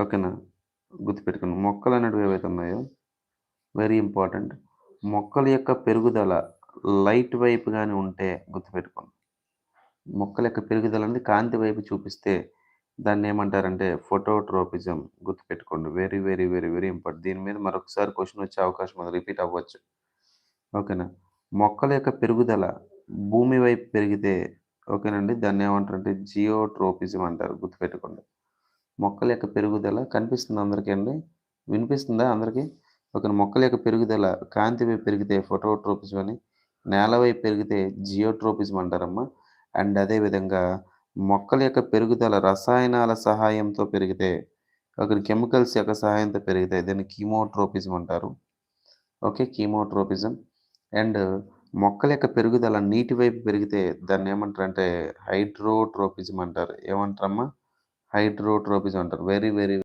ఓకేనా? గుర్తుపెట్టుకోండి. మొక్కలనేటివి ఏవైతే ఉన్నాయో వెరీ ఇంపార్టెంట్. మొక్కల యొక్క పెరుగుదల లైట్ వైపు గాని ఉంటే గుర్తుపెట్టుకోండి. మొక్కల యొక్క పెరుగుదల అనేది కాంతి వైపు చూపిస్తే దాన్నేమంటారంటే ఫోటోట్రోపిజం గుర్తుపెట్టుకోండి. Very, very, very, very important. దీని మీద మరొకసారి క్వెషన్ వచ్చే అవకాశం ఉంది. రిపీట్ అవ్వచ్చు. ఓకేనా? మొక్కల యొక్క పెరుగుదల భూమి వైపు పెరిగితే ఓకేనండి. దాన్నేమంటారంటే జియోట్రోపిజం అంటారు. గుర్తుపెట్టుకోండి. మొక్కల యొక్క పెరుగుదల కనిపిస్తుందా అందరికీ అండి? వినిపిస్తుందా అందరికి? ఓకే. మొక్కల యొక్క పెరుగుదల కాంతి వైపు పెరిగితే ఫోటోట్రోపిజం అని, నేల వైపు పెరిగితే జియోట్రోపిజం అంటారమ్మా. అండ్ అదే విధంగా మొక్కల యొక్క పెరుగుదల రసాయనాల సహాయంతో పెరిగితే, ఓకే. కెమికల్స్ యొక్క సహాయంతో పెరిగితే దాన్ని కీమోట్రోపిజం అంటారు. ఓకే. కీమోట్రోపిజం. అండ్ మొక్కల యొక్క పెరుగుదల నీటి వైపు పెరిగితే దాన్నేమంటారంటే హైడ్రోట్రోపిజం అంటారు. ఏమంటారమ్మా? హైడ్రోట్రోపిజం అంటారు. Very, very